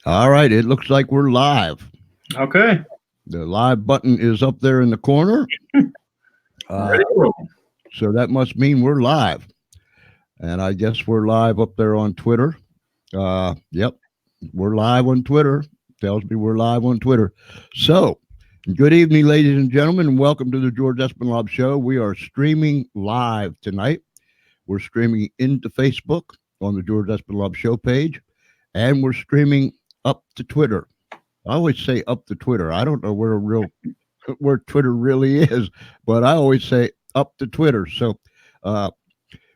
All right, it looks like we're live. Okay. The live button is up there in the corner. Uh, Ready to roll. so that must mean we're live. And I guess we're live up there on Twitter. Yep, we're live on Twitter. Tells me we're live on Twitter. So, good evening, ladies and gentlemen, and welcome to the George Espenlaub Show. We are streaming live tonight. We're streaming into Facebook on the George Espenlaub Show page, and we're streaming up to Twitter. I always say up to Twitter. I don't know where Twitter really is, but I always say up to Twitter. So uh,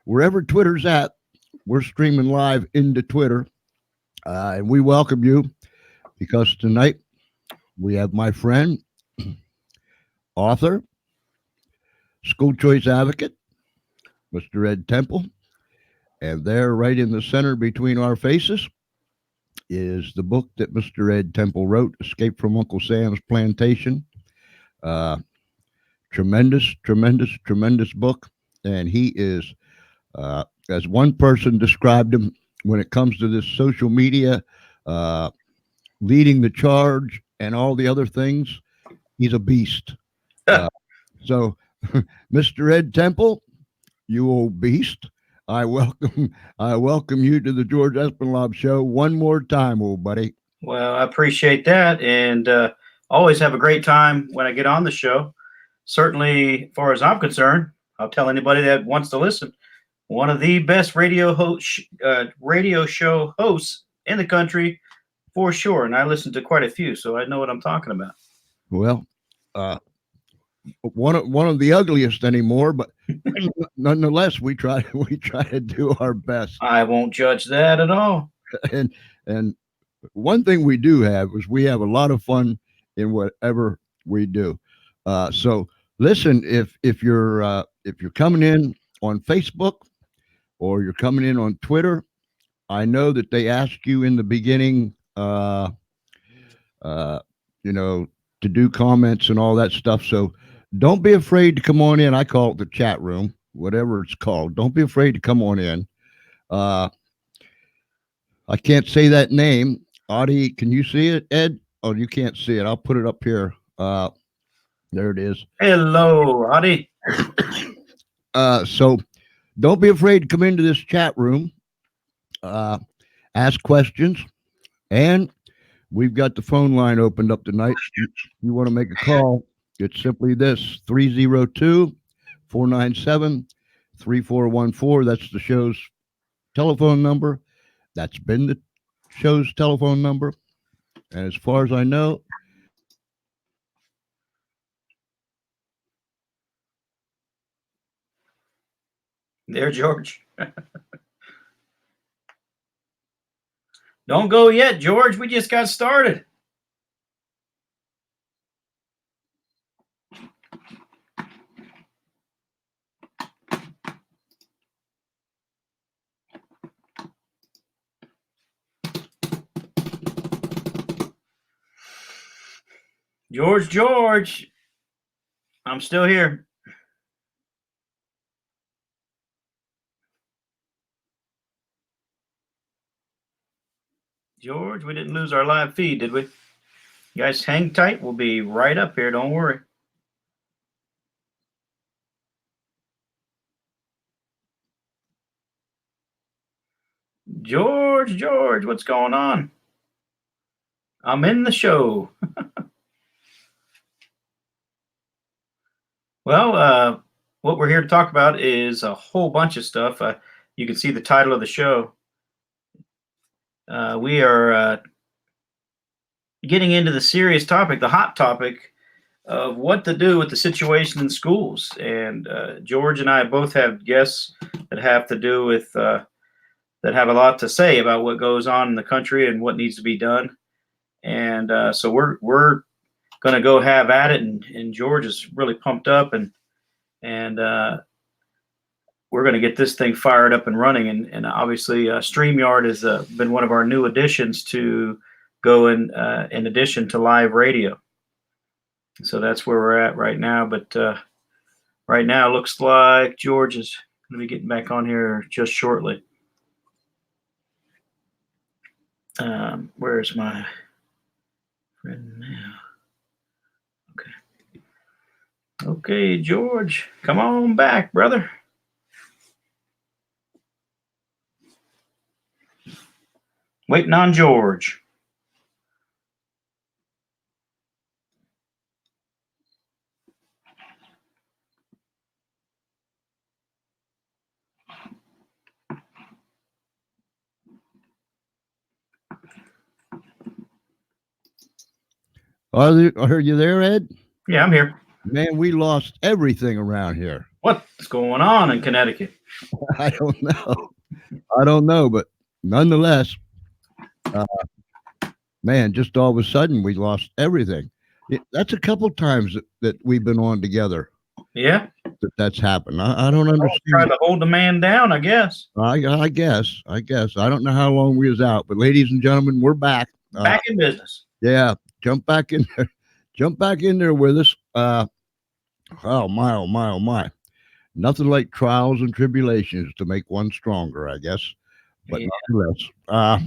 wherever Twitter's at, we're streaming live into Twitter, and we welcome you because tonight we have my friend, author, school choice advocate, Mr. Ed Temple, and there, right in the center between our faces, is the book that Mr. Ed Temple wrote, "Escape from Uncle Sam's Plantation." Uh, tremendous book, and he is, as one person described him, when it comes to this social media, uh, leading the charge and all the other things, he's a beast. Uh, so, Mr. Ed Temple, you old beast, I welcome I welcome you to the George Espenlaub Show one more time, old buddy. Well, I appreciate that, and always have a great time when I get on the show. Certainly, as far as I'm concerned, I'll tell anybody that wants to listen. One of the best radio show hosts in the country, for sure. And I listen to quite a few, so I know what I'm talking about. Well, uh, one of the ugliest anymore, but nonetheless, we try we try to do our best. I won't judge that at all. And and one thing we do have is we have a lot of fun in whatever we do. So listen, if you're coming in on Facebook or you're coming in on Twitter, I know that they ask you in the beginning, uh, you know, to do comments and all that stuff. So don't be afraid to come on in. I call it the chat room, whatever it's called. Don't be afraid to come on in. Uh, I can't say that name. Audie, can you see it, Ed? Oh, you can't see it. I'll put it up here. There it is. Hello, Adi. So don't be afraid to come into this chat room, uh, ask questions, and we've got the phone line opened up tonight. You want to make a call, it's simply this 302 497 3414. That's the show's telephone number. That's been the show's telephone number. And as far as I know, There, George. Don't go yet, George. We just got started. George, I'm still here. George, we didn't lose our live feed, did we? You guys hang tight. We'll be right up here. Don't worry. George, what's going on? I'm in the show. Well, what we're here to talk about is a whole bunch of stuff. You can see the title of the show. We are getting into the serious topic, the hot topic of what to do with the situation in schools. And George and I both have guests that have to do with that have a lot to say about what goes on in the country and what needs to be done. And so we're going to go have at it. And George is really pumped up, and we're going to get this thing fired up and running. And obviously, StreamYard has been one of our new additions to go in addition to live radio. So that's where we're at right now. But right now, it looks like George is going to be getting back on here just shortly. Where's my friend now? Okay. Okay, George, come on back, brother. Waiting on George. Are you there, Ed? Yeah, I'm here. Man, we lost everything around here. What's going on in Connecticut? I don't know. I don't know, but nonetheless, uh, man, just all of a sudden we lost everything. That's a couple times that we've been on together Yeah, that's happened. I don't try understand. to hold the man down, I guess. I guess. I don't know how long we was out, but ladies and gentlemen, we're back. Back in business. Yeah, jump back in there. Jump back in there with us. Oh my, oh my, oh my. Nothing like trials and tribulations to make one stronger, I guess. But Yeah. nonetheless,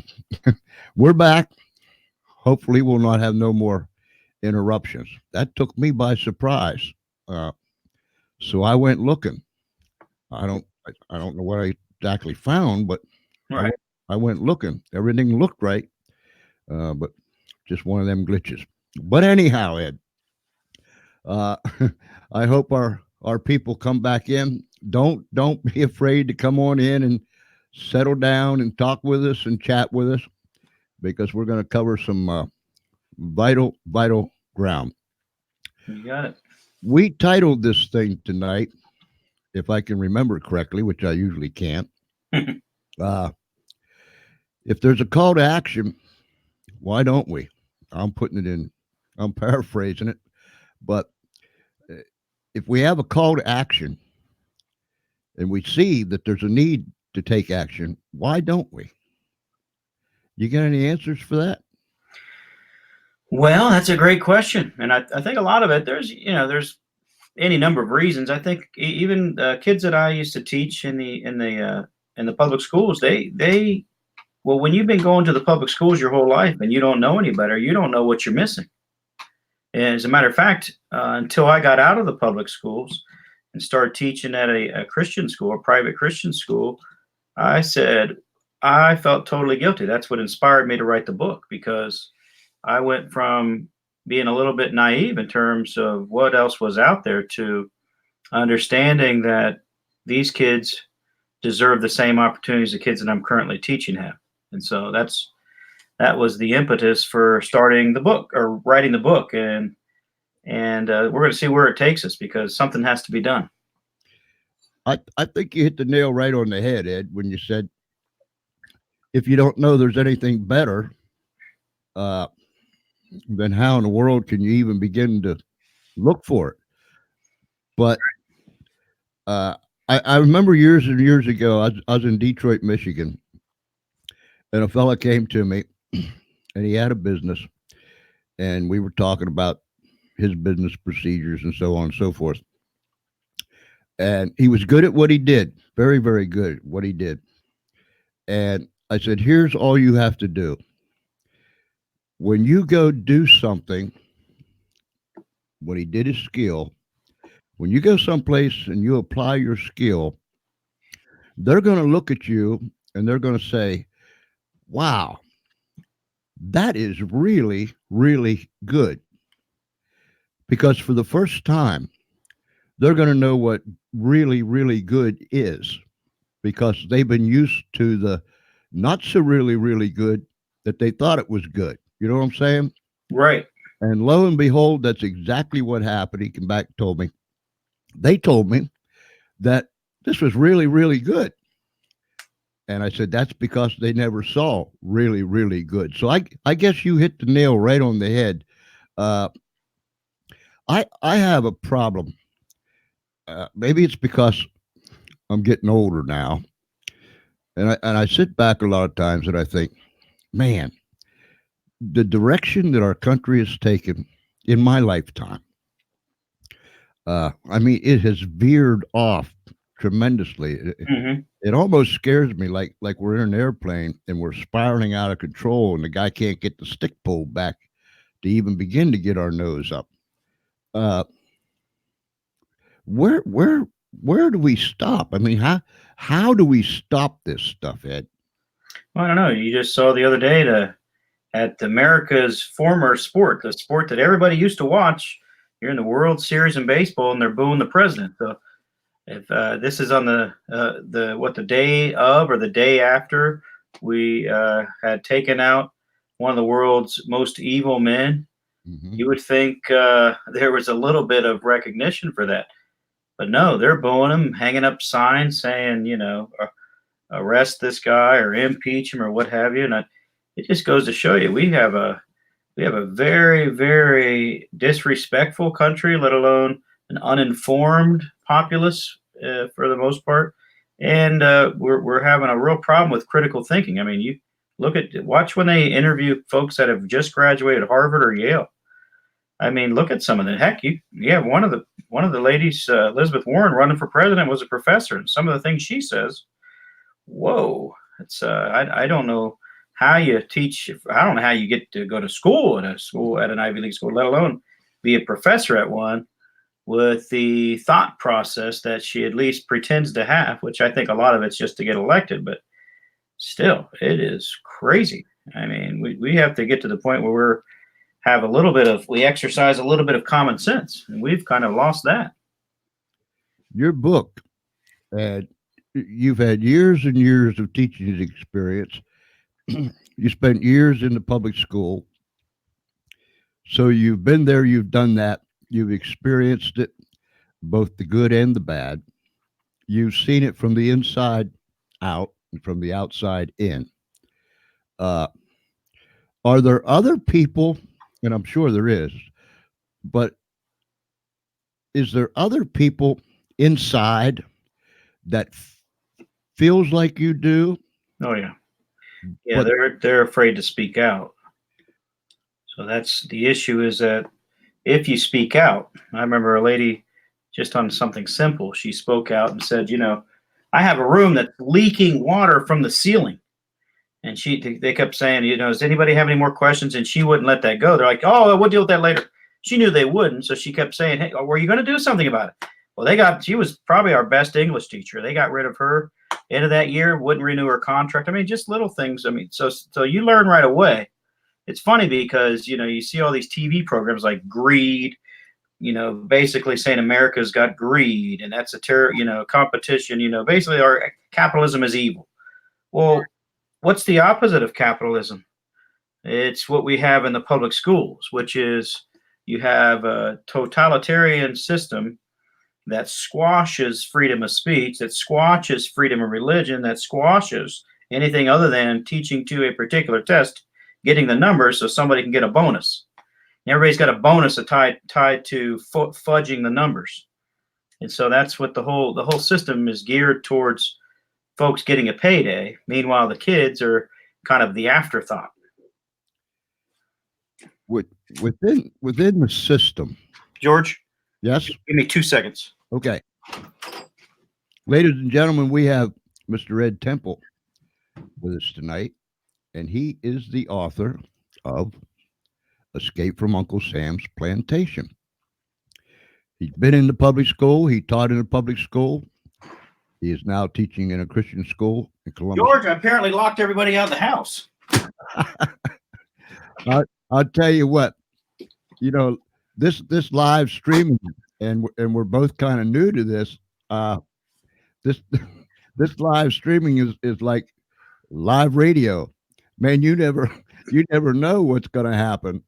we're back. Hopefully, we'll not have no more interruptions. That took me by surprise. Uh, so I went looking. I don't know what I exactly found, but I Right. went, I went looking. Everything looked right, but just one of them glitches. But anyhow, Ed, uh, I hope our people come back in. Don't be afraid to come on in and settle down and talk with us and chat with us because we're going to cover some vital ground. You got it. We titled this thing tonight, if I can remember correctly, which I usually can't. Uh, if there's a call to action, why don't we? I'm putting it in. I'm paraphrasing it, but uh, if we have a call to action and we see that there's a need to take action, why don't we? You got any answers for that? Well, that's a great question, and I think a lot of it there's any number of reasons. I think even kids that I used to teach in the public schools, they well, when you've been going to the public schools your whole life and you don't know any better, you don't know what you're missing. And as a matter of fact, until I got out of the public schools and started teaching at a Christian school, a private Christian school, I said I felt totally guilty. That's what inspired me to write the book because I went from being a little bit naive in terms of what else was out there to understanding that these kids deserve the same opportunities the kids that I'm currently teaching have. And so that was the impetus for starting the book or writing the book, and we're going to see where it takes us because something has to be done. I think you hit the nail right on the head, Ed, when you said if you don't know there's anything better, uh, then how in the world can you even begin to look for it? But uh, I remember years and years ago, I was in Detroit, Michigan, and a fella came to me, and he had a business, and we were talking about his business procedures and so on and so forth. And he was good at what he did, very, very good at what he did. And I said, here's all you have to do. When you go do something, when he did his skill, when you go someplace and you apply your skill, they're going to look at you and they're going to say, wow, that is really, really good. Because for the first time, they're going to know what really, really good is because they've been used to the not so really, really good that they thought it was good. You know what I'm saying? Right. And lo and behold, that's exactly what happened. He came back and told me. They told me that this was really, really good. And I said, that's because they never saw really, really good. So I guess you hit the nail right on the head. Uh, I have a problem. Maybe it's because I'm getting older now. And I sit back a lot of times and I think, man, the direction that our country has taken in my lifetime, I mean, it has veered off tremendously. Hmm. It almost scares me, like we're in an airplane and we're spiraling out of control, and the guy can't get the stick pulled back to even begin to get our nose up. Uh, where where where do we stop? I mean, how do we stop this stuff, Ed? Well, I don't know. You just saw the other day at America's former sport, the sport that everybody used to watch. You're in the World Series in baseball, and they're booing the president. So if this is on the day of or the day after we had taken out one of the world's most evil men, Hmm. you would think there was a little bit of recognition for that. But no, they're booing him, hanging up signs saying, arrest this guy or impeach him or what have you. And it just goes to show you we have a very, very disrespectful country, let alone an uninformed populace for the most part. And we're having a real problem with critical thinking. I mean, you watch when they interview folks that have just graduated Harvard or Yale. I mean, look at some of them. Heck, one of the ladies, Elizabeth Warren, running for president, was a professor, and some of the things she says, whoa, it's I don't know how you teach. I don't know how you get to go to school at an Ivy League school, let alone be a professor at one with the thought process that she at least pretends to have, which I think a lot of it's just to get elected, but still, it is crazy. I mean, we have to get to the point where we exercise a little bit of common sense, and we've kind of lost that. Your book, Ed, you've had years and years of teaching experience. You spent years in the public school, so you've been there, you've done that, you've experienced it, both the good and the bad. You've seen it from the inside out and from the outside in. Uh, are there other people, and I'm sure there is, but is there other people inside that feels like you do, Oh yeah, yeah. but They're afraid to speak out. So that's the issue. Is that if you speak out, I remember a lady just on something simple. She spoke out and said, I have a room that's leaking water from the ceiling. And they kept saying, does anybody have any more questions? And she wouldn't let that go. They're like, oh, we'll deal with that later. She knew they wouldn't, so she kept saying, hey, were you going to do something about it? Well, she was probably our best English teacher. They got rid of her end of that year, wouldn't renew her contract. I mean, just little things. I mean, so you learn right away. It's funny because you see all these TV programs like Greed, basically saying America's got greed and that's a competition. Basically our capitalism is evil. Well, what's the opposite of capitalism? It's what we have in the public schools, which is you have a totalitarian system that squashes freedom of speech, that squashes freedom of religion, that squashes anything other than teaching to a particular test, getting the numbers so somebody can get a bonus. And everybody's got a bonus tied to fudging the numbers. And so that's what the whole system is geared towards, folks getting a payday. Meanwhile, the kids are kind of the afterthought. with, within the system, George, yes, give me 2 seconds. okay. Ladies and gentlemen, we have Mr. Ed Temple with us tonight, and he is the author of Escape from Uncle Sam's Plantation. He's been in the public school. He taught in a public school. He is now teaching in a Christian school in Columbus. George, I apparently locked everybody out of the house. I'll tell you what, this live streaming, and we're both kind of new to this. This this live streaming is like live radio. Man, you never know what's going to happen.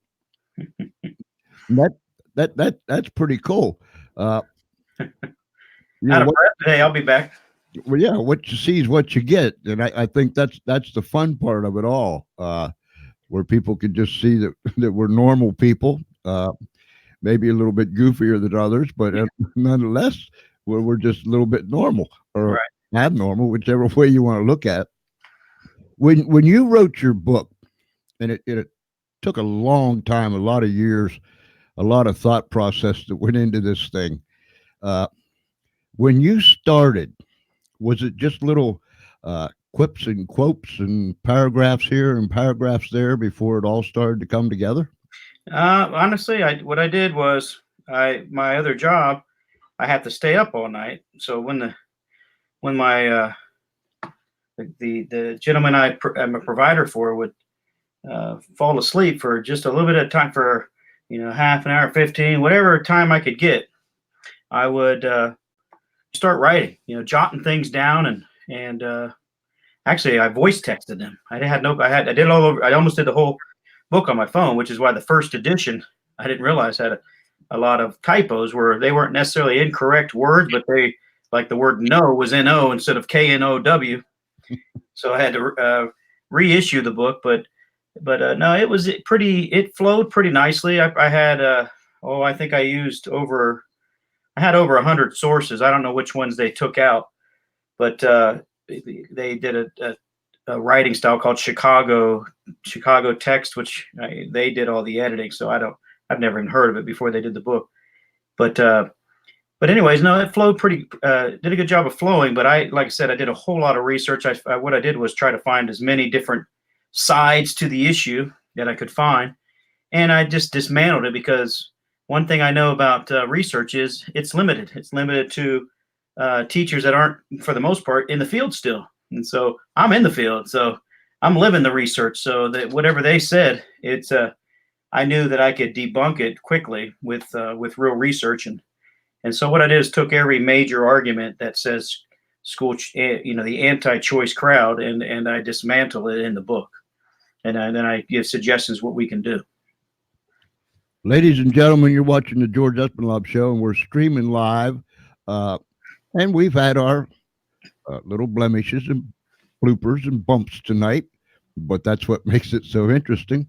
That's pretty cool. Out of breath today, I'll be back. Well, yeah, what you see is what you get, and I think that's the fun part of it all, where people can just see that we're normal people, maybe a little bit goofier than others, but nonetheless, we're just a little bit normal or abnormal, whichever way you want to look at it. When you wrote your book, and it took a long time, a lot of years, a lot of thought process that went into this thing. When you started, Was it just little quips and quotes and paragraphs here and paragraphs there before it all started to come together? Honestly, what I did was my other job, I had to stay up all night. So when my the gentleman I'm a provider for would fall asleep for just a little bit of time, for half an hour, 15, whatever time I could get, I would start writing, jotting things down, and actually I voice texted them. I did all over. I almost did the whole book on my phone, which is why the first edition, I didn't realize, had a lot of typos where they weren't necessarily incorrect words, but they, like, the word no was N-O instead of K-N-O-W. So I had to reissue the book, but no, it flowed pretty nicely. I had I think I had over 100 sources. I don't know which ones they took out, but they did a writing style called Chicago text, which they did all the editing. So I've never even heard of it before they did the book. But anyways, no, it flowed pretty. Did a good job of flowing. But like I said, I did a whole lot of research. What I did was try to find as many different sides to the issue that I could find, and I just dismantled it, because one thing I know about research is it's limited. It's limited to teachers that aren't, for the most part, in the field still. And so I'm in the field, so I'm living the research. So that whatever they said, I knew that I could debunk it quickly with real research. And so what I did is took every major argument that says the anti-choice crowd, and I dismantle it in the book. And then I give suggestions what we can do. Ladies and gentlemen, you're watching the George Espenlaub Show, and we're streaming live. And we've had our little blemishes and bloopers and bumps tonight, but that's what makes it so interesting.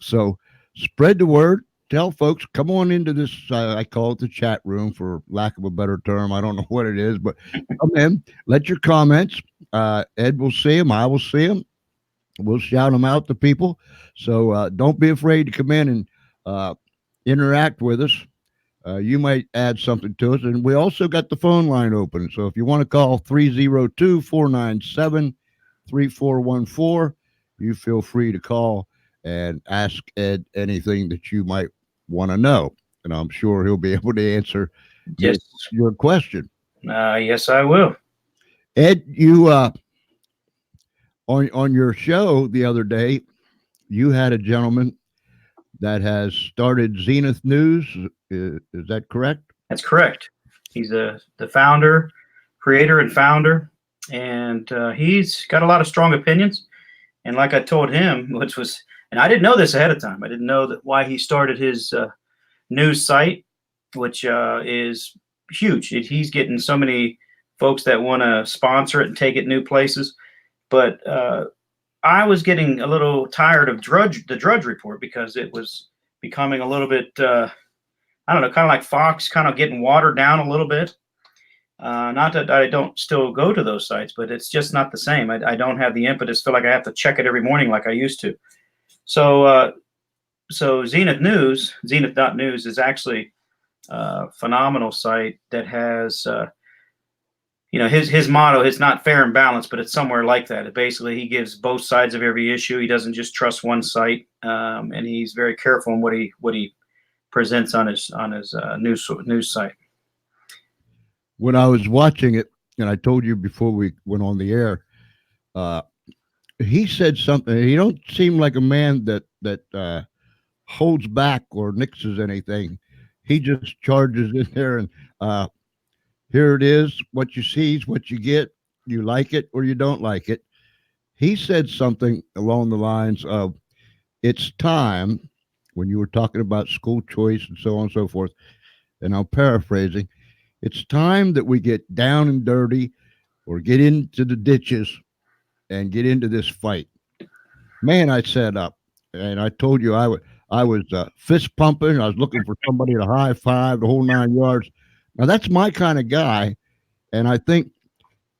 So spread the word. Tell folks, come on into this, I call it the chat room for lack of a better term. I don't know what it is, but come in, let your comments. Ed will see them. I will see them. We'll shout them out to people. So don't be afraid to come in and interact with us. You might add something to us. And we also got the phone line open. So if you want to call 302-497-3414, you feel free to call and ask Ed anything that you might want to know. And I'm sure he'll be able to answer your question. Yes, I will. Ed, you on your show the other day, you had a gentleman that has started Zenith News. Is that correct? That's correct. He's the founder, creator, and founder, and he's got a lot of strong opinions. And like I told him, and I didn't know this ahead of time. I didn't know why he started his news site, which is huge. He's getting so many folks that want to sponsor it and take it new places. But I was getting a little tired of the Drudge Report, because it was becoming a little bit, I don't know, kind of like Fox, kind of getting watered down a little bit. Not that I don't still go to those sites, but it's just not the same. I don't have the impetus. Feel like I have to check it every morning like I used to. So Zenith.news is actually a phenomenal site that has, his motto is not fair and balanced, but it's somewhere like that. Basically, he gives both sides of every issue. He doesn't just trust one site, and he's very careful in what he presents on his news site. When I was watching it, and I told you before we went on the air, he said something. He don't seem like a man that holds back or nixes anything. He just charges in there, and here it is. What you see is what you get. You like it or you don't like it. He said something along the lines of, it's time, when you were talking about school choice and so on and so forth, and I'm paraphrasing, it's time that we get down and dirty or get into the ditches and get into this fight. Man, I set up, and I told you I was fist pumping. I was looking for somebody to high five, the whole 9 yards. Now, that's my kind of guy, and I think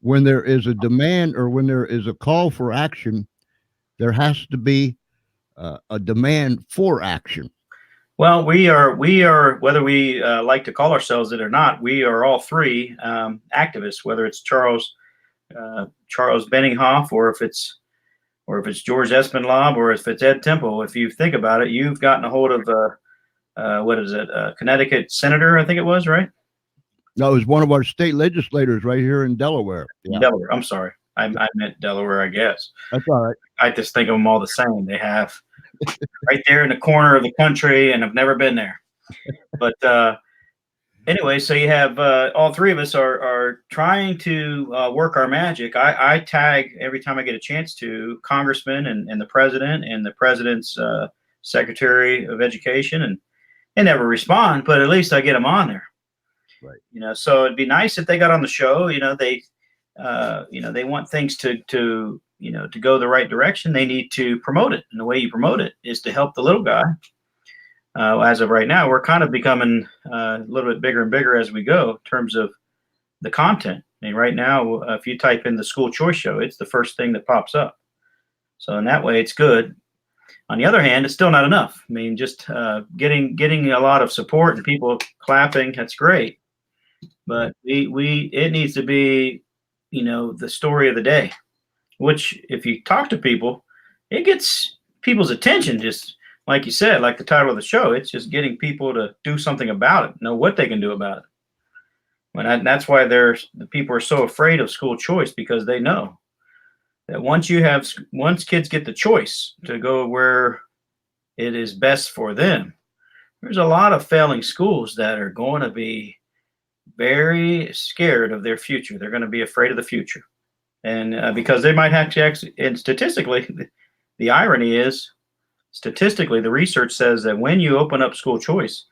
when there is a demand or when there is a call for action, there has to be a demand for action. Well, we are whether we like to call ourselves it or not, we are all three activists. Whether it's Charles Benninghoff, or if it's George Espenlaub, or if it's Ed Temple. If you think about it, you've gotten a hold of what is it, Connecticut senator, I think it was, right? That was one of our state legislators right here in Delaware. Yeah, Delaware. I'm sorry, I meant Delaware, I guess. that's all right. I just think of them all the same. They have right there in the corner of the country, and I've never been there. But anyway, so you have all three of us are trying to work our magic. I tag every time I get a chance to congressman and the president and the president's secretary of education, and they never respond, but at least I get them on there. Right. So it'd be nice if they got on the show. They want things to go the right direction. They need to promote it, and the way you promote it is to help the little guy. As of right now, we're kind of becoming a little bit bigger and bigger as we go in terms of the content. I mean, right now, if you type in the school choice show, it's the first thing that pops up. So in that way, it's good. On the other hand, it's still not enough. I mean, just getting a lot of support and people clapping, that's great. But it needs to be, the story of the day, which if you talk to people, it gets people's attention. Just like you said, like the title of the show, it's just getting people to do something about it, know what they can do about it. And that's why the people are so afraid of school choice, because they know that once kids get the choice to go where it is best for them, there's a lot of failing schools that are going to be very scared of their future. They're going to be afraid of the future. And because they might actually, and statistically, the irony is, statistically, the research says that when you open up school choice,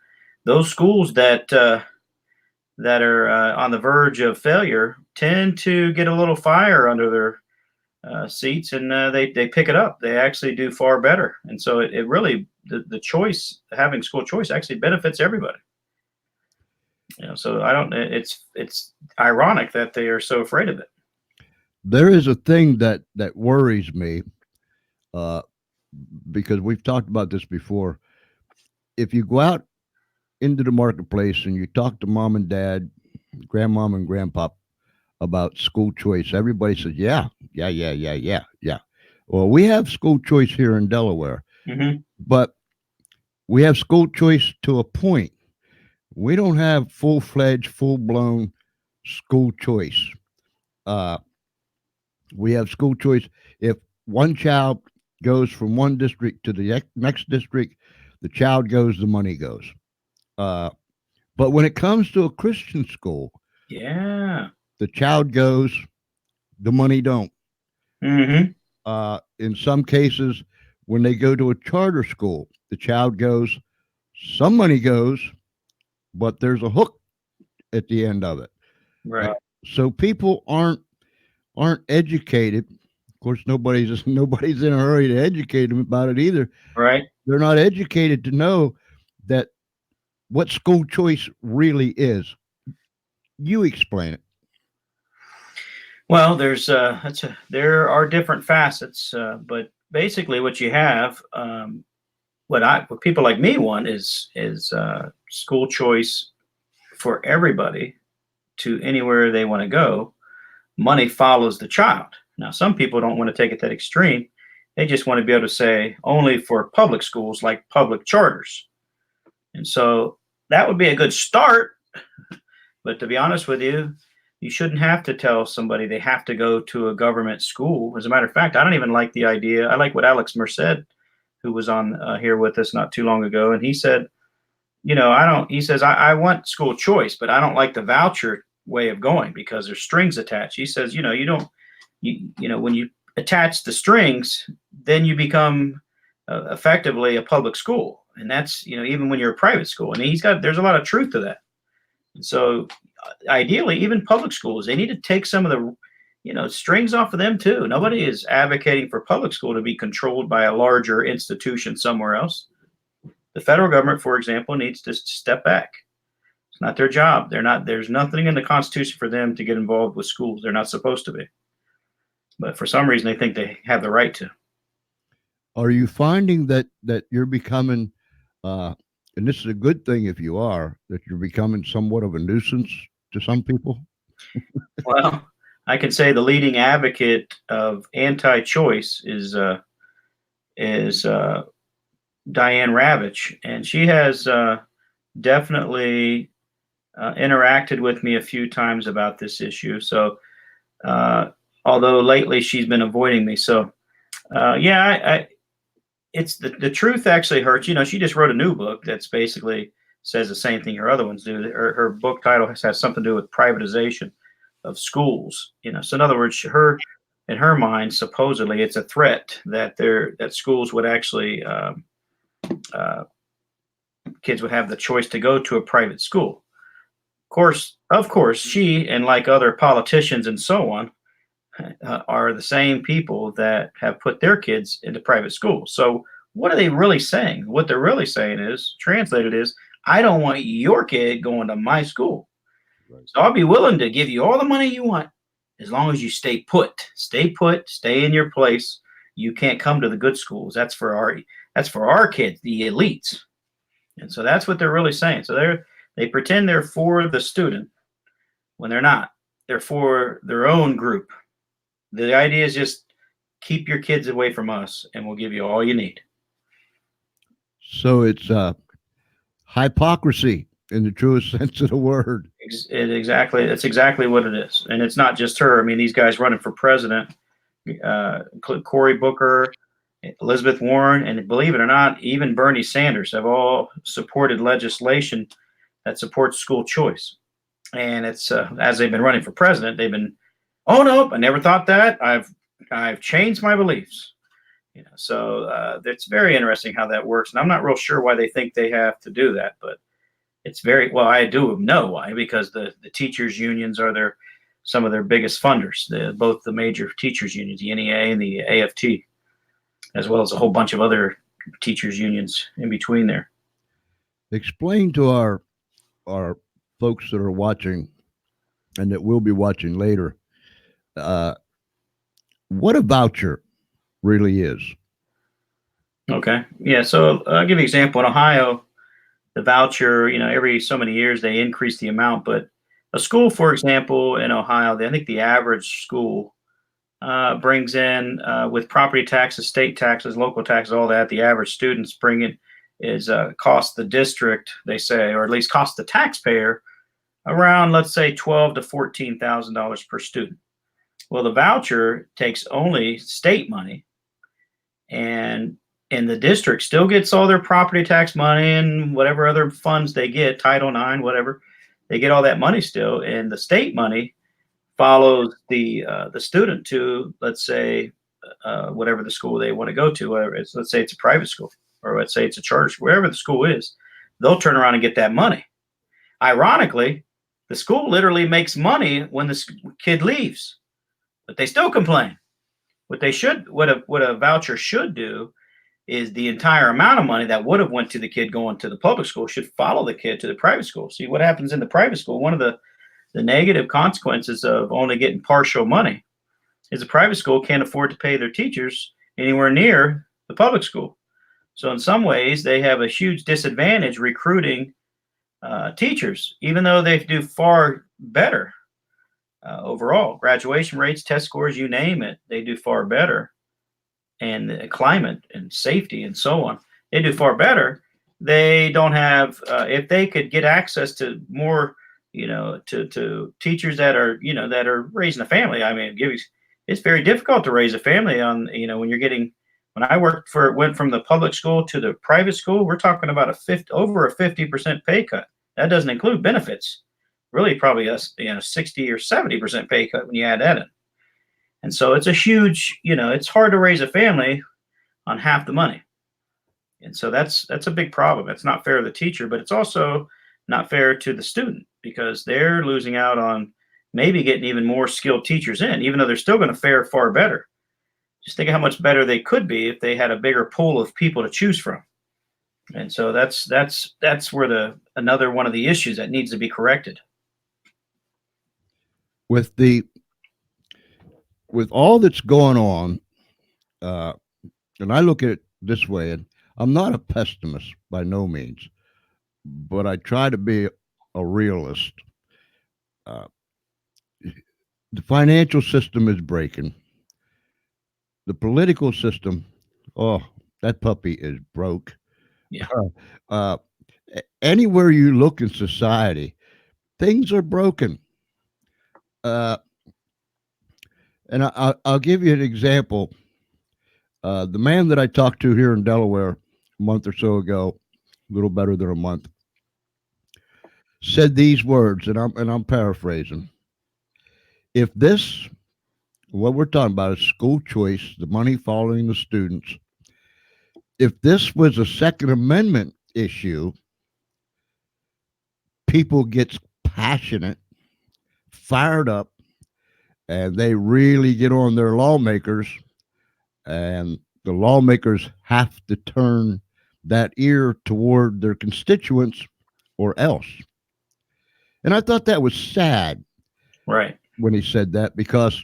those schools that are on the verge of failure tend to get a little fire under their seats, and they pick it up. They actually do far better. And so it really, the choice, having school choice actually benefits everybody. So I don't. It's ironic that they are so afraid of it. There is a thing that worries me, uh, because we've talked about this before. If you go out into the marketplace and you talk to mom and dad, grandmom and grandpop about school choice, everybody says, yeah, yeah, yeah, yeah, yeah, yeah. Well, we have school choice here in Delaware, but we have school choice to a point. We don't have full-fledged, full-blown school choice. We have school choice. If one child goes from one district to the next district, the child goes, the money goes. But when it comes to a Christian school, yeah, the child goes, the money don't. In some cases, when they go to a charter school, the child goes, some money goes, but there's a hook at the end of it. Right. So people aren't educated. Of course, nobody's in a hurry to educate them about it either. Right. They're not educated to know that what school choice really is. You explain it. Well, there are different facets, but basically, what you have, what people like me want is school choice for everybody to anywhere they want to go. Money follows the child. Now, some people don't want to take it that extreme. They just want to be able to say only for public schools, like public charters. And so that would be a good start. But to be honest with you, you shouldn't have to tell somebody they have to go to a government school. As a matter of fact, I don't even like the idea. I like what Alex Merced, who was on here with us not too long ago, and he said, he says, I want school choice, but I don't like the voucher way of going because there's strings attached. He says, when you attach the strings, then you become effectively a public school. And that's, even when you're a private school. And there's a lot of truth to that. And so ideally, even public schools, they need to take some of the, strings off of them too. Nobody is advocating for public school to be controlled by a larger institution somewhere else. The federal government, for example, needs to step back. It's not their job. There's nothing in the Constitution for them to get involved with schools. They're not supposed to be. But for some reason, they think they have the right to. Are you finding that you're becoming and this is a good thing if you are, that you're becoming somewhat of a nuisance to some people. Well, I can say the leading advocate of anti-choice is Diane Ravitch, and she has definitely interacted with me a few times about this issue. So, uh, although lately she's been avoiding me, so yeah, I it's the truth actually hurts. You know, she just wrote a new book that's basically says the same thing her other ones do. Her book title has something to do with privatization of schools. You know, so in other words, her in her mind, supposedly, it's a threat that schools would actually uh, kids would have the choice to go to a private school. Of course, she and like other politicians and so on are the same people that have put their kids into private schools. So what are they really saying? What they're really saying is, translated is, I don't want your kid going to my school. Right. So I'll be willing to give you all the money you want as long as you stay put. Stay put, stay in your place. You can't come to the good schools. That's for our kids, the elites. And so that's what they're really saying. So they pretend they're for the student when they're not. They're for their own group. The idea is just keep your kids away from us and we'll give you all you need. So it's hypocrisy in the truest sense of the word. That's exactly what it is. And it's not just her. I mean, these guys running for president, Cory Booker, Elizabeth Warren, and believe it or not, even Bernie Sanders have all supported legislation that supports school choice. And it's as they've been running for president, they've been, oh no, I never thought that. I've changed my beliefs. You know, so it's very interesting how that works, and I'm not real sure why they think they have to do that, but it's very well. I do know why, because the teachers unions are some of their biggest funders. Both the major teachers unions, the NEA and the AFT, as well as a whole bunch of other teachers unions in between there. Explain to our folks that are watching and that will be watching later uh, what a voucher really is. Okay, yeah. So I'll give you an example. In Ohio, the voucher, you know, every so many years they increase the amount, but a school, for example, in Ohio, I think the average school brings in with property taxes, state taxes, local taxes, all that. The average students bring in is cost the district, they say, or at least cost the taxpayer around, let's say, $12,000 to $14,000 per student. Well, the voucher takes only state money, and the district still gets all their property tax money and whatever other funds they get, Title IX, whatever, they get all that money still, and the state money follows the student to, let's say, whatever the school they want to go to. Whether it's, let's say it's a private school, or let's say it's a charter school, wherever the school is, they'll turn around and get that money. Ironically, the school literally makes money when the kid leaves, but they still complain. What a voucher should do is the entire amount of money that would have went to the kid going to the public school should follow the kid to the private school. See what happens in the private school. One of the negative consequences of only getting partial money is the private school can't afford to pay their teachers anywhere near the public school. So in some ways, they have a huge disadvantage recruiting teachers, even though they do far better overall. Graduation rates, test scores, you name it, they do far better. And the climate and safety and so on, they do far better. They don't have, if they could get access to more, you know, to teachers that are, you know, that are raising a family. I mean, it's very difficult to raise a family on, you know, when you're getting, when I went from the public school to the private school, we're talking about over a 50% pay cut. That doesn't include benefits. Really, probably a 60 or 70% pay cut when you add that in. And so it's a huge, you know, it's hard to raise a family on half the money. And so that's a big problem. It's not fair to the teacher, but it's also not fair to the student, because they're losing out on maybe getting even more skilled teachers in, even though they're still going to fare far better. Just think of how much better they could be if they had a bigger pool of people to choose from. And so that's where another one of the issues that needs to be corrected. With all that's going on, uh, and I look at it this way, and I'm not a pessimist by no means. but I try to be a realist. Uh, the financial system is breaking. The political system, oh, that puppy is broke. Yeah. Uh, uh, Anywhere you look in society, things are broken. Uh, and I'll give you an example. The man that I talked to here in Delaware a month or so ago, a little better than a month, said these words, and I'm paraphrasing. If this, what we're talking about is school choice, the money following the students. If this was a Second Amendment issue, people get passionate, fired up, and they really get on their lawmakers, and the lawmakers have to turn that ear toward their constituents or else. And I thought that was sad Right. when he said that because,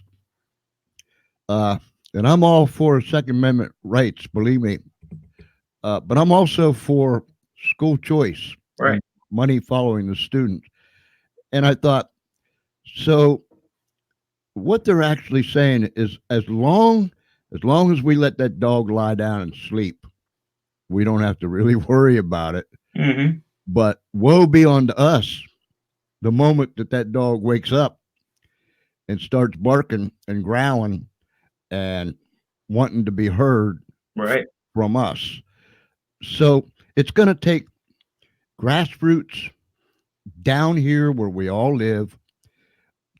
uh, and I'm all for Second Amendment rights, believe me, but I'm also for school choice Right. and money following the student. And I thought, so what they're actually saying is as long as we let that dog lie down and sleep, we don't have to really worry about it. Hmm. But woe be unto us the moment that that dog wakes up and starts barking and growling and wanting to be heard Right. from us. So it's going to take grassroots down here where we all live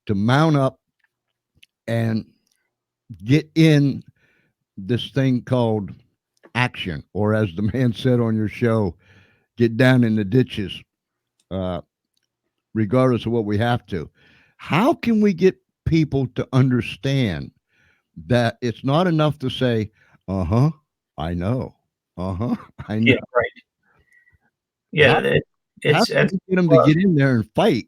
to mount up and get in this thing called action, or as the man said on your show, get down in the ditches, uh, regardless of what we have to. How can we get people to understand that it's not enough to say, uh huh, I know, uh huh, I know? Yeah. Right. Yeah. How, how It's can we get them to get in there and fight?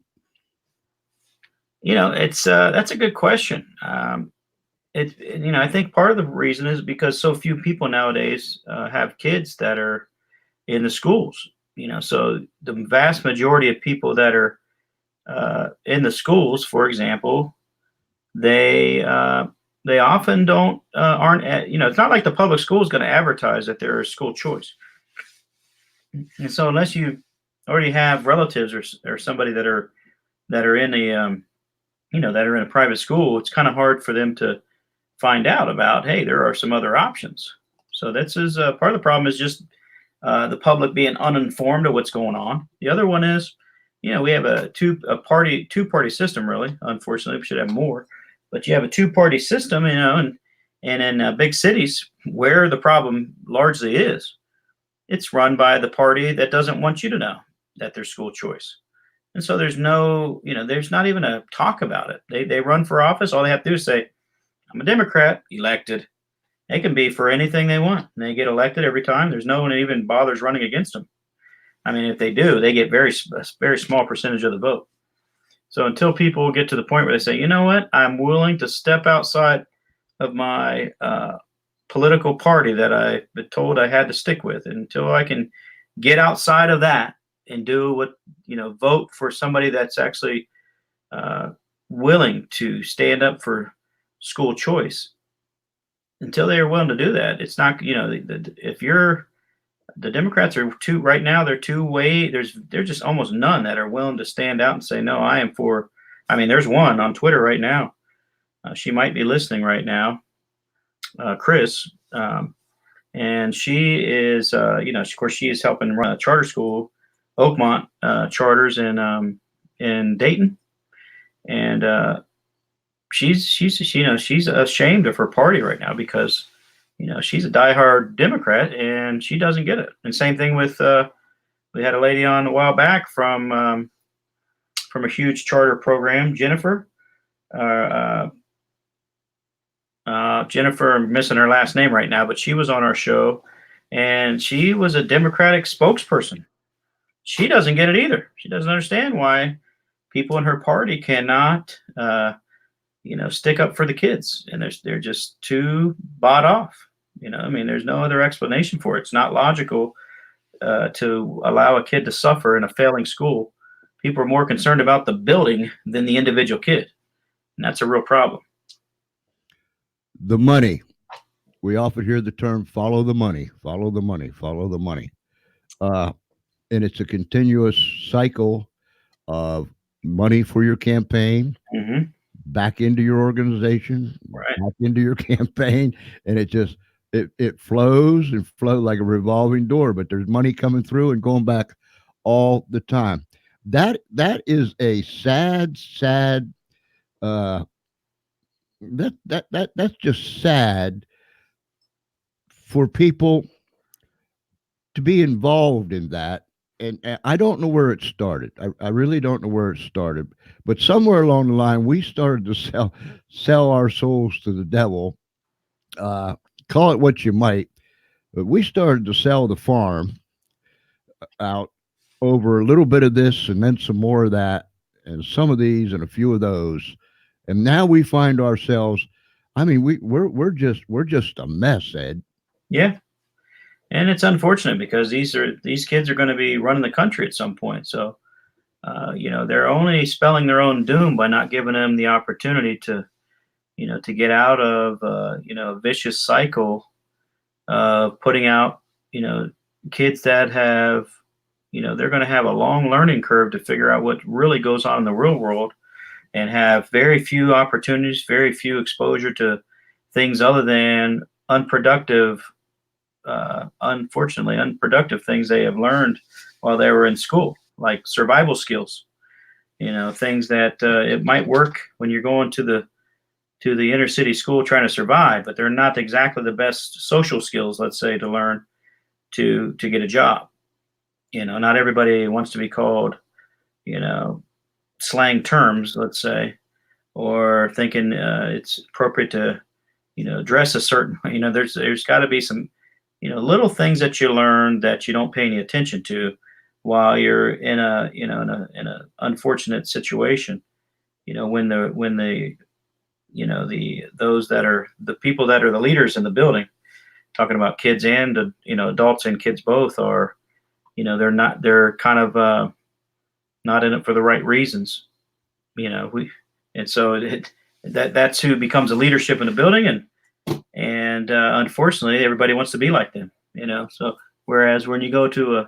it's that's a good question. I think part of the reason is because so few people nowadays have kids that are in the schools. So the vast majority of people that are in the schools, for example, they uh, they often don't aren't at, it's not like the public school is going to advertise that they're a school choice. And so unless you already have relatives or somebody that are in a that are in a private school, it's kind of hard for them to find out about, hey, there are some other options. So that's is part of the problem is just the public being uninformed of what's going on. The other one is, we have a two party system. Really, unfortunately, we should have more, but you have a two-party system, and in big cities where the problem largely is, it's run by the party that doesn't want you to know that there's school choice. And so there's no, there's not even a talk about it. They run for office. All they have to do is say, I'm a Democrat, elected. They can be for anything they want. And they get elected every time. There's no one that even bothers running against them. I mean, if they do, they get very small percentage of the vote. So until people get to the point where they say, you know what, I'm willing to step outside of my political party that I've been told I had to stick with, until I can get outside of that and do what, vote for somebody that's actually uh, willing to stand up for school choice. Until they are willing to do that, it's not, if you're the Democrats are two right now. They're two way. There's just almost none that are willing to stand out and say, no, I am for. I mean, there's one on Twitter right now. She might be listening right now, Chris, and she is, of course, she is helping run a charter school, Oakmont charters in Dayton, and she's ashamed of her party right now because she's a diehard Democrat and she doesn't get it. And same thing with we had a lady on a while back from a huge charter program, Jennifer. Uh, Jennifer, I'm missing her last name right now, but she was on our show, and she was a Democratic spokesperson. She doesn't get it either. She doesn't understand why people in her party cannot, stick up for the kids, and they're just too bought off. I mean, there's no other explanation for it. It's not logical. to allow a kid to suffer in a failing school. People are more concerned about the building than the individual kid, and that's a real problem. The money. We often hear the term "follow the money," follow the money, follow the money, uh, and it's a continuous cycle of money for your campaign, Hmm. back into your organization, Right. back into your campaign, and it flows and flows like a revolving door. But there's money coming through and going back all the time. That is a sad. Uh, that's just sad for people to be involved in that. And I don't know where it started. I really don't know where it started. But somewhere along the line, we started to sell our souls to the devil. Uh, call it what you might, but we started to sell the farm out over a little bit of this and then some more of that, and some of these and a few of those. And now we find ourselves. I mean, we're just a mess, Ed. Yeah, and it's unfortunate because these kids are going to be running the country at some point. So they're only spelling their own doom by not giving them the opportunity to to get out of a vicious cycle of putting out you know kids that have they're going to have a long learning curve to figure out what really goes on in the real world, and have very few opportunities, very few exposure to things other than unproductive, unfortunately, unproductive things they have learned while they were in school, like survival skills. Things that it might work when you're going to the inner city school trying to survive, but they're not exactly the best social skills, let's say, to learn to get a job. Not everybody wants to be called, you know, slang terms, let's say, or thinking it's appropriate to, dress a certain way. There's got to be some, little things that you learn that you don't pay any attention to while you're in a, in a unfortunate situation. When the, the those that are the people that are the leaders in the building, talking about kids and adults and kids both are, they're kind of not in it for the right reasons. We and so that's who becomes a leadership in the building, and unfortunately everybody wants to be like them. So whereas when you go to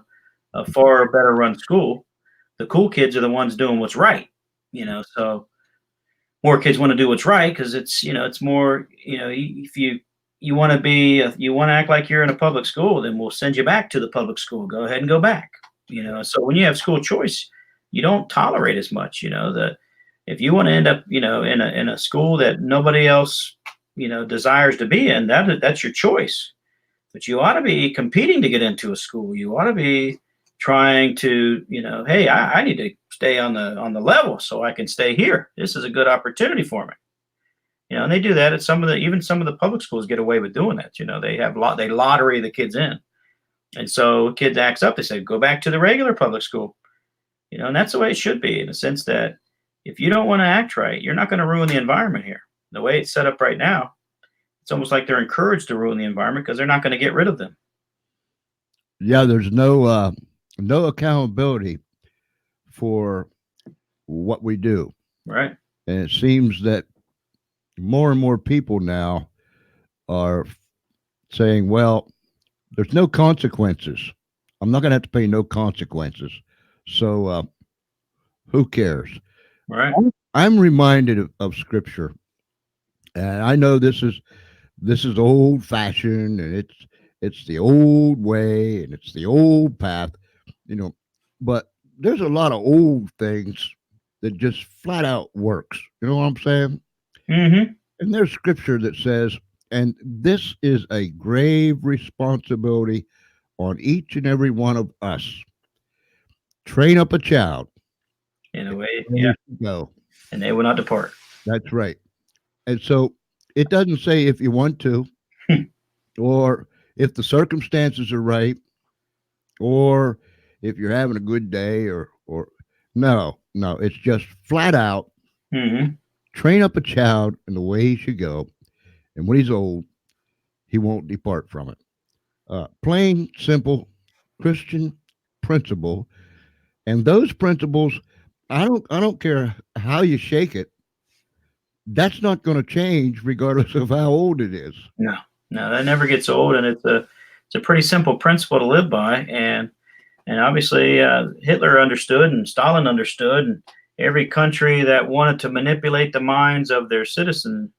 a far better run school, the cool kids are the ones doing what's right. So more kids want to do what's right because it's more, if you want to be you want to act like you're in a public school, then we'll send you back to the public school. Go ahead and go back. So when you have school choice, you don't tolerate as much. The If you want to end up in a school that nobody else desires to be in, that's your choice. But you ought to be competing to get into a school. You ought to be trying to, hey, I need to stay on the level so I can stay here. This is a good opportunity for me. And they do that at even some of the public schools get away with doing that. They lottery the kids in. And so kids acts up, they say, go back to the regular public school. And that's the way it should be, in the sense that if you don't want to act right, you're not going to ruin the environment here. The way it's set up right now, it's almost like they're encouraged to ruin the environment because they're not going to get rid of them. Yeah, there's no accountability for what we do, Right. and it seems that more and more people now are saying, "Well, there's no consequences. I'm not going to have to pay no consequences. So who cares?" Right. I'm reminded of scripture, and I know this is old fashioned, and it's the old way, and it's the old path, you know. But there's a lot of old things that just flat out works. You know what I'm saying? Mm-hmm. And there's scripture that says, and this is a grave responsibility on each and every one of us. Train up a child. In a way, Where yeah. he should go. And they will not depart. That's right. And so it doesn't say if you want to, or if the circumstances are right, or if you're having a good day, or no, it's just flat out Mm-hmm. train up a child in the way he should go, and when he's old, he won't depart from it. Plain, simple, Christian principle, and those principles, I don't care how you shake it, that's not going to change regardless of how old it is. No, no, that never gets old, and it's a pretty simple principle to live by, and obviously Hitler understood, and Stalin understood, and every country that wanted to manipulate the minds of their citizenry,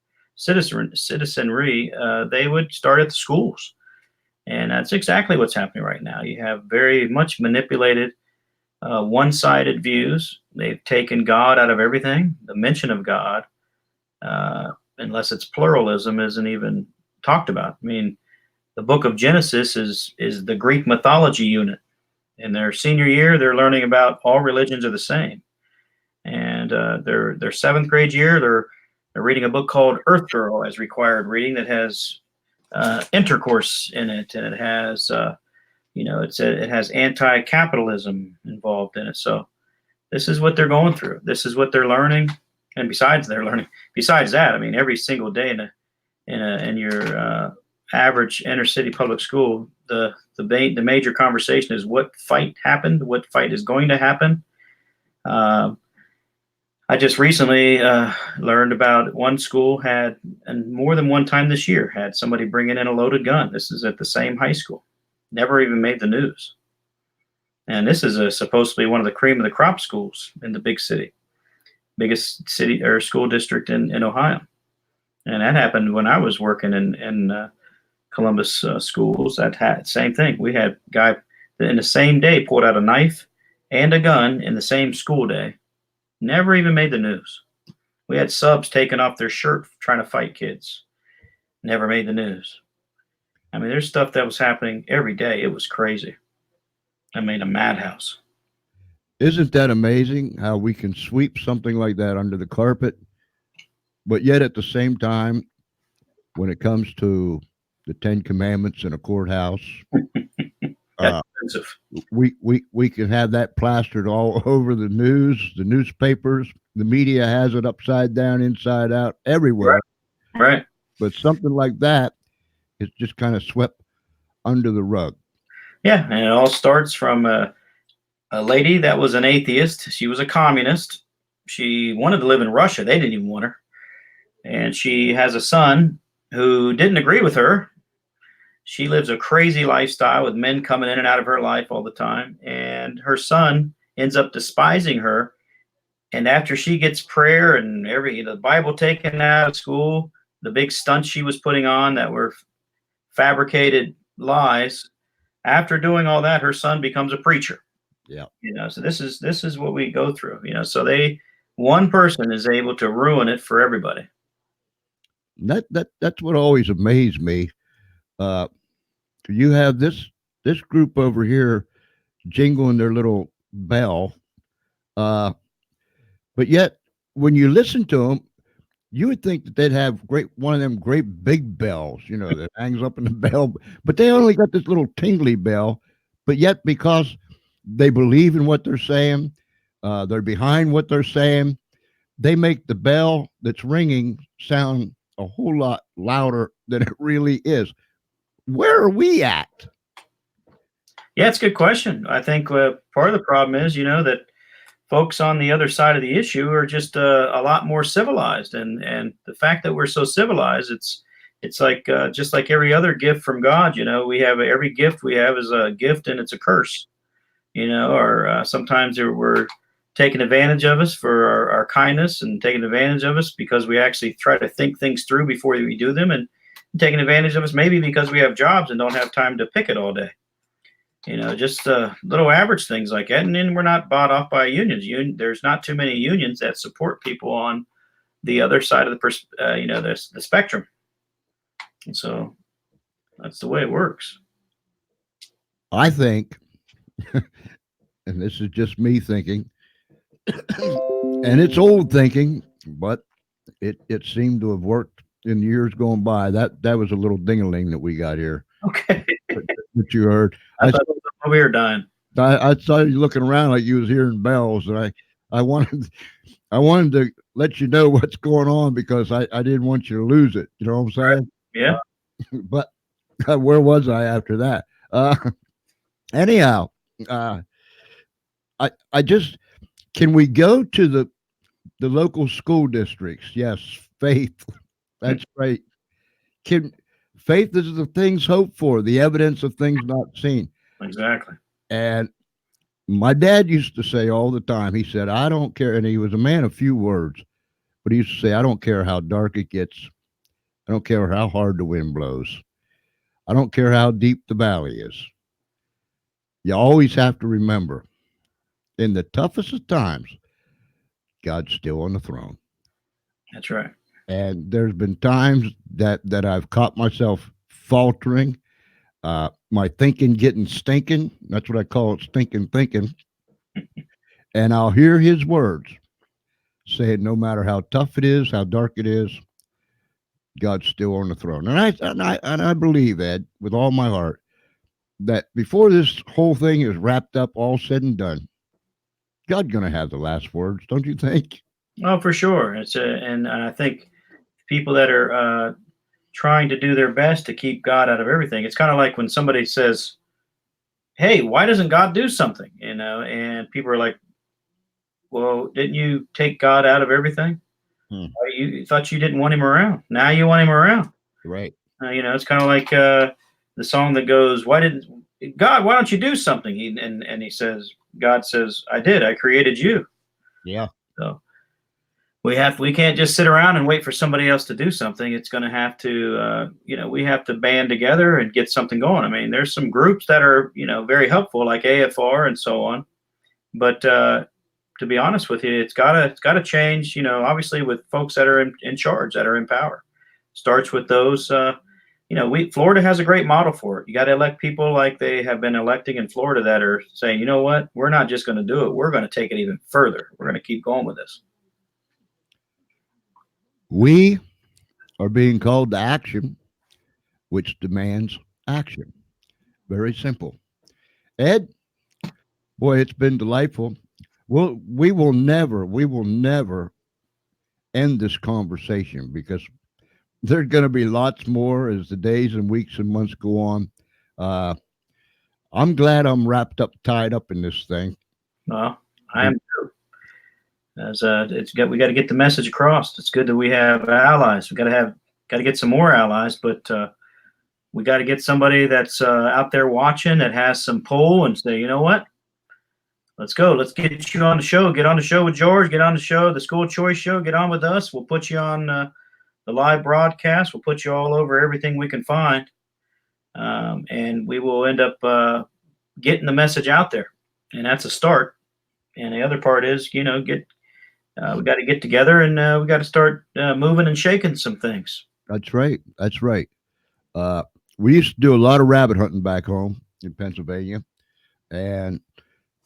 they would start at the schools, and that's exactly what's happening right now. You have very much manipulated, one-sided views. They've taken God out of everything. The mention of God, unless it's pluralism, isn't even talked about. I mean, the book of Genesis is the Greek mythology unit. In their senior year, they're learning about all religions are the same. And their seventh grade year, they're reading a book called Earth Girl as required reading that has intercourse in it, and it has it has anti-capitalism involved in it. So this is what they're going through. This is what they're learning. And besides that, I mean, every single day in your average inner city public school, the major conversation is what fight happened, what fight is going to happen. I just recently learned about one school had, and more than one time this year, had somebody bringing in a loaded gun. This is at the same high school. Never even made the news. And this is supposed to be one of the cream of the crop schools in the big city, biggest city or school district in Ohio. And that happened when I was working in Columbus schools. That had same thing. We had a guy that in the same day pulled out a knife and a gun in the same school day. Never even made the news. We had subs taking off their shirt trying to fight kids. Never made the news. I mean, there's stuff that was happening every day. It was crazy. I mean, a madhouse. Isn't that amazing how we can sweep something like that under the carpet, but yet at the same time, when it comes to the Ten Commandments in a courthouse, That's uh, offensive. we can have that plastered all over the news, the newspapers, the media has it upside down, inside out, everywhere. Right. Right. But something like that is just kind of swept under the rug. Yeah. And it all starts from a lady that was an atheist. She was a communist. She wanted to live in Russia. They didn't even want her. And she has a son who didn't agree with her. She lives a crazy lifestyle with men coming in and out of her life all the time. And her son ends up despising her. And after she gets prayer and the Bible taken out of school, the big stunts she was putting on that were fabricated lies, after doing all that, her son becomes a preacher. Yeah. So this is what we go through. So one person is able to ruin it for everybody. That's what always amazed me. Uh, you have this group over here jingling their little bell, uh, but yet when you listen to them, you would think that they'd have one of them great big bells, that hangs up in the bell, but they only got this little tingly bell. But yet, because they believe in what they're saying, they're behind what they're saying, they make the bell that's ringing sound a whole lot louder than it really is. Where are we at? Yeah, it's a good question. I think part of the problem is, that folks on the other side of the issue are just a lot more civilized, and the fact that we're so civilized, it's like just like every other gift from God. We have every gift we have is a gift and it's a curse. Or sometimes we're taking advantage of us for our kindness, and taking advantage of us because we actually try to think things through before we do them, and taking advantage of us maybe because we have jobs and don't have time to pick it all day. Just little average things like that. And then we're not bought off by unions. There's not too many unions that support people on the other side of the spectrum. And so that's the way it works. I think, and this is just me thinking, and it's old thinking, but it seemed to have worked in years going by. That was a little ding-a-ling that we got here. Okay. That you heard. I thought it was over here dying. I saw you looking around like you was hearing bells, and I wanted to let you know what's going on because I didn't want you to lose it. You know what I'm saying? Yeah. But where was I after that? Anyhow, uh, I just can we go to the local school districts? Yes, faith. That's right. Can faith is the things hoped for, the evidence of things not seen. Exactly. And my dad used to say all the time, he said, I don't care. And he was a man of few words, but he used to say, I don't care how dark it gets. I don't care how hard the wind blows. I don't care how deep the valley is. You always have to remember, in the toughest of times, God's still on the throne. That's right. And there's been times that I've caught myself faltering, my thinking getting stinking. That's what I call it, stinking thinking. And I'll hear his words saying, no matter how tough it is, how dark it is, God's still on the throne. And I believe, Ed, with all my heart, that before this whole thing is wrapped up, all said and done, God's going to have the last words, don't you think? Oh, for sure. And I think people that are trying to do their best to keep God out of everything. It's kind of like when somebody says, "Hey, why doesn't God do something?" And people are like, "Well, didn't you take God out of everything? Hmm. You thought you didn't want him around. Now you want him around." Right. It's kind of like the song that goes, "Why didn't God? Why don't you do something?" And he says, God says, "I did. I created you." Yeah. So we can't just sit around and wait for somebody else to do something. It's going to have to we have to band together and get something going. I mean, there's some groups that are very helpful, like AFR and so on. But to be honest with you, it's gotta change. Obviously with folks that are in charge, that are in power. Starts with those. We Florida has a great model for it. You got to elect people like they have been electing in Florida that are saying, you know what, we're not just going to do it. We're going to take it even further. We're going to keep going with this. We are being called to action, which demands action. Very simple. Ed, boy, it's been delightful. We will never end this conversation because there's going to be lots more as the days and weeks and months go on. Uh, I'm glad I'm wrapped up, tied up in this thing. Well, I am as we got to get the message across. It's good that we have allies. We got to get some more allies, but we got to get somebody that's out there watching that has some pull and say, you know what, let's go. Let's get you on the show. Get on the show with George. Get on the show, the school choice show. Get on with us. We'll put you on the live broadcast. We'll put you all over everything we can find, and we will end up getting the message out there. And that's a start. And the other part is, get we got to get together and we got to start moving and shaking some things. That's right. That's right. Uh, we used to do a lot of rabbit hunting back home in Pennsylvania, and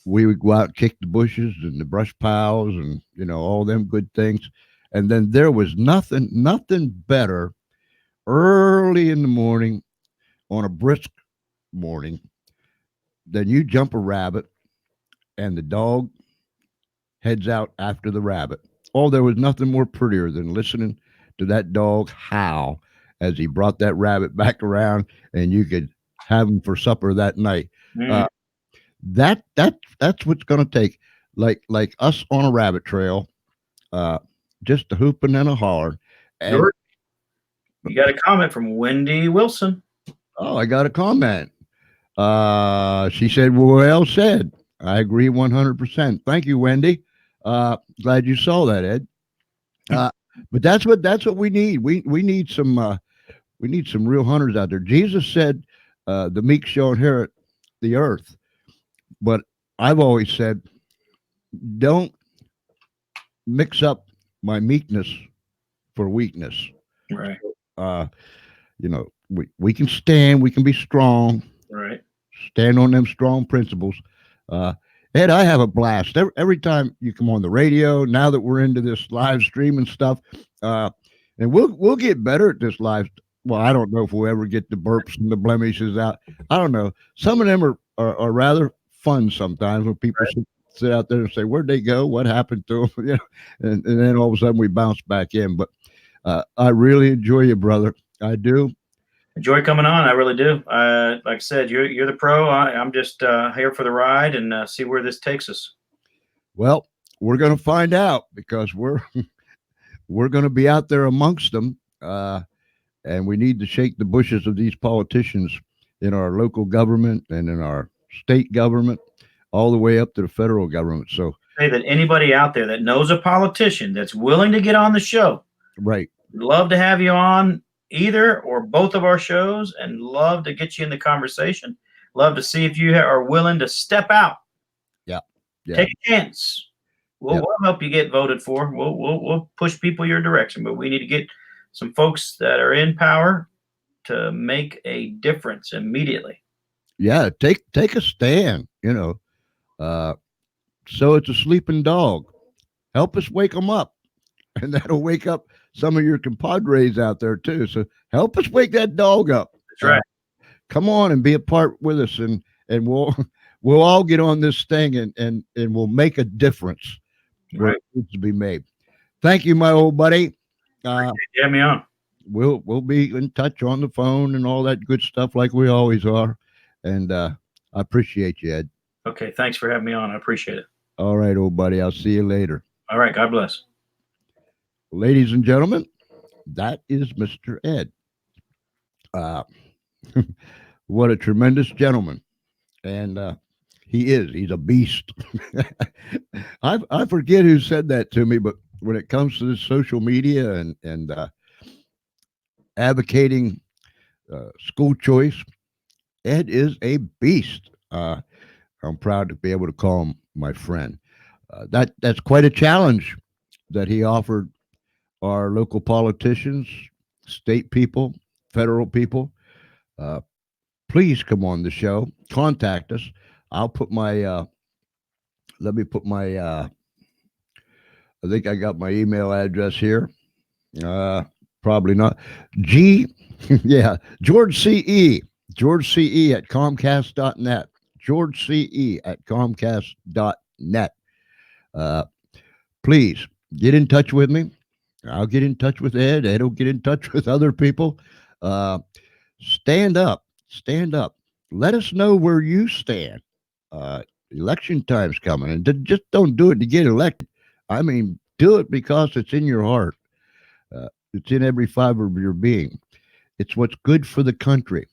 we would go out and kick the bushes and the brush piles and all them good things. And then there was nothing better early in the morning on a brisk morning than you jump a rabbit and the dog heads out after the rabbit. Oh, there was nothing more prettier than listening to that dog howl as he brought that rabbit back around, and you could have him for supper that night. Mm. Uh, that's what's going to take, like us on a rabbit trail, uh, just a hooping and a holler. And George, you got a comment from Wendy Wilson. oh, I got a comment. She said, "Well said. I agree 100%. Thank you, Wendy. Glad you saw that, Ed. Uh, but that's what we need. We need some real hunters out there. Jesus said, "The meek shall inherit the earth." But I've always said, don't mix up my meekness for weakness. Right. Uh, we can stand, we can be strong, Right. stand on them strong principles. Uh, Ed, I have a blast every time you come on the radio. Now that we're into this live streaming stuff, and we'll get better at this live. Well, I don't know if we'll ever get the burps and the blemishes out. I don't know. Some of them are rather fun sometimes when people sit out there and say, "Where'd they go? What happened to them?" And then all of a sudden we bounce back in. But I really enjoy you, brother. I do. enjoy coming on. I really do. Like I said, you're the pro. I'm just here for the ride and see where this takes us. Well, we're going to find out because we're going to be out there amongst them, and we need to shake the bushes of these politicians in our local government and in our state government, all the way up to the federal government. So, Say that anybody out there that knows a politician that's willing to get on the show, right, love to have you on either or both of our shows, and love to get you in the conversation. Love to see if you are willing to step out, yeah, yeah, take a chance. yeah, We'll help you get voted for. We'll push people your direction, but we need to get some folks that are in power to make a difference immediately. yeah. Take a stand. Uh, so it's a sleeping dog. Help us wake them up, and that'll wake up some of your compadres out there too. So help us wake that dog up. That's right. Come on and be a part with us, and we'll we'll all get on this thing, and we'll make a difference where Right. it needs to be made. Thank you, my old buddy. Uh, Have me on. we'll be in touch on the phone and all that good stuff like we always are. And I appreciate you, Ed. Okay. Thanks for having me on. I appreciate it. All right, old buddy. I'll see you later. All right. God bless. Ladies and gentlemen, that is Mr. Ed. Uh, what a tremendous gentleman. And he's a beast. I forget who said that to me, but when it comes to this social media and advocating school choice, Ed is a beast. I'm proud to be able to call him my friend. That's quite a challenge that he offered our local politicians, state people, federal people. Uh, please come on the show. Contact us. I'll put my. Let me put my. I think I got my email address here. Probably not. Yeah, George CE. George CE at Comcast.net. George CE at Comcast.net. Uh, please get in touch with me. I'll get in touch with Ed. Ed will get in touch with other people. Uh, stand up. Stand up. Let us know where you stand. Election time's coming, and just don't do it to get elected. I mean, do it because it's in your heart. It's in every fiber of your being. It's what's good for the country.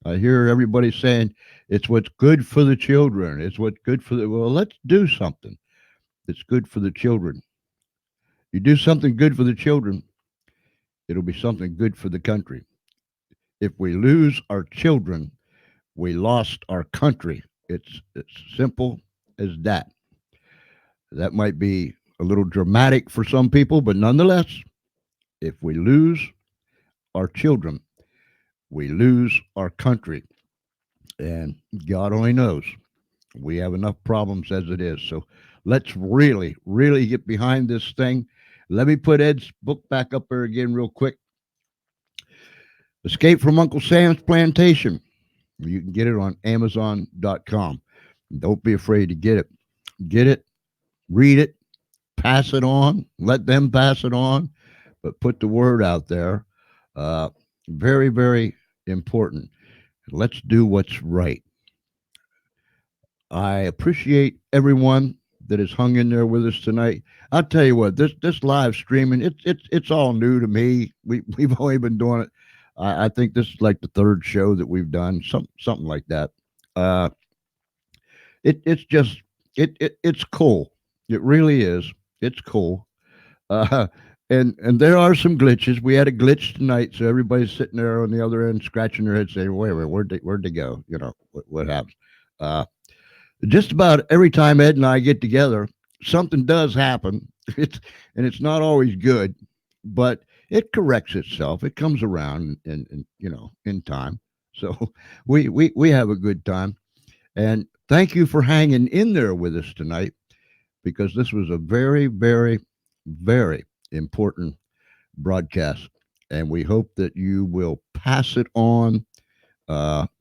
I hear everybody saying it's what's good for the children. It's what's good for the. Well, let's do something that's good for the children. You do something good for the children, it'll be something good for the country. If we lose our children, we lost our country. It's simple as that. That might be a little dramatic for some people, but nonetheless, if we lose our children, we lose our country. And God only knows we have enough problems as it is. So let's really, really get behind this thing. Let me put Ed's book back up there again, real quick. Escape from Uncle Sam's Plantation. You can get it on Amazon.com. Don't be afraid to get it. Get it, read it, pass it on, let them pass it on, but put the word out there. Very, very important. Let's do what's right. I appreciate everyone that has hung in there with us tonight. I'll tell you what, this live streaming, it's all new to me. We've only been doing it. I think this is like the third show that we've done, something like that. Uh, it's just it's cool. It really is. It's cool. Uh, and there are some glitches. We had a glitch tonight, so everybody's sitting there on the other end scratching their head, saying, "Wait, where'd they go? You know what happens?" Uh, just about every time Ed and I get together, something does happen. It's not always good, but it corrects itself. It comes around, and in time. So we have a good time, and thank you for hanging in there with us tonight because this was a very, very, very important broadcast, and we hope that you will pass it on.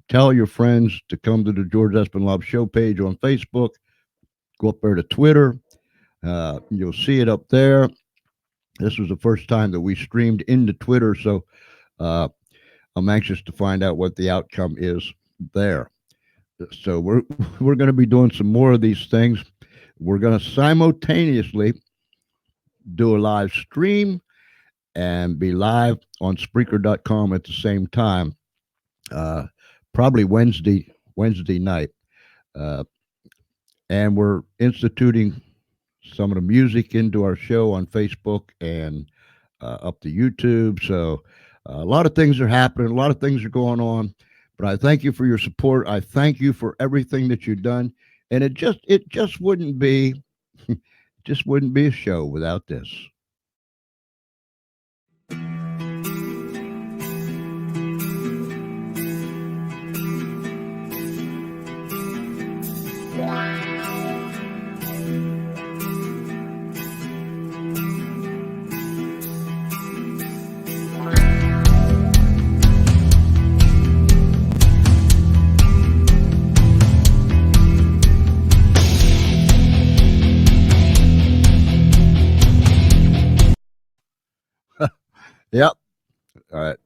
Tell your friends to come to the George Espenlaub Show page on Facebook. Go up there to Twitter. You'll see it up there. This was the first time that we streamed into Twitter, so uh, I'm anxious to find out what the outcome is there. So we're going to be doing some more of these things. We're going to simultaneously do a live stream and be live on Spreaker.com at the same time. Uh, Probably Wednesday night, uh, and we're instituting some of the music into our show on Facebook and up to YouTube. So a lot of things are happening. A lot of things are going on. But I thank you for your support. I thank you for everything that you've done. And it just wouldn't be just wouldn't be a show without this. Yep. All right.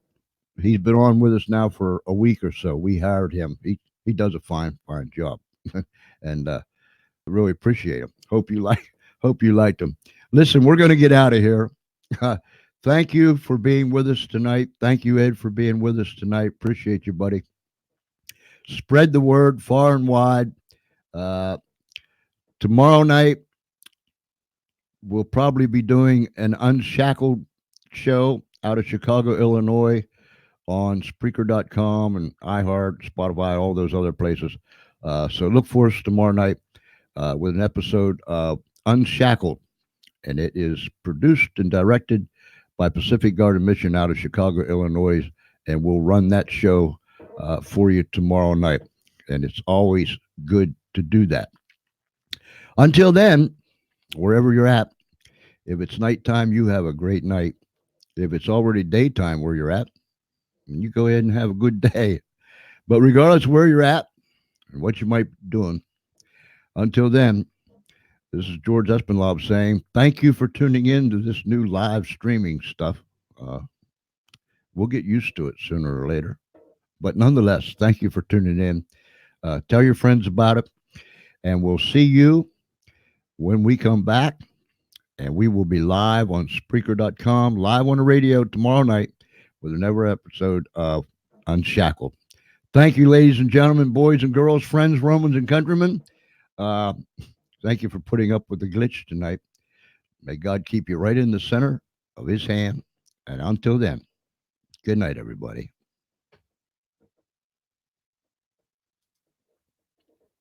He's been on with us now for a week or so. We hired him. He does a fine job, and really appreciate him. Hope you liked him. Listen, we're going to get out of here. Thank you for being with us tonight. Thank you, Ed, for being with us tonight. Appreciate you, buddy. Spread the word far and wide. Uh, Tomorrow night, we'll probably be doing an Unshackled show out of Chicago, Illinois on Spreaker.com and iHeart, Spotify, all those other places. So look for us tomorrow night with an episode of Unshackled. And it is produced and directed by Pacific Garden Mission out of Chicago, Illinois. And we'll run that show for you tomorrow night. And it's always good to do that. Until then, wherever you're at, if it's nighttime, you have a great night. If it's already daytime where you're at, you go ahead and have a good day. But regardless of where you're at and what you might be doing, until then, this is George Espenlaub saying thank you for tuning in to this new live streaming stuff. Uh, we'll get used to it sooner or later. But nonetheless, thank you for tuning in. Tell your friends about it. And we'll see you when we come back. And we will be live on Spreaker.com, live on the radio tomorrow night with another episode of Unshackled. Thank you, ladies and gentlemen, boys and girls, friends, Romans, and countrymen. Uh, Thank you for putting up with the glitch tonight. May God keep you right in the center of his hand. And until then, good night, everybody.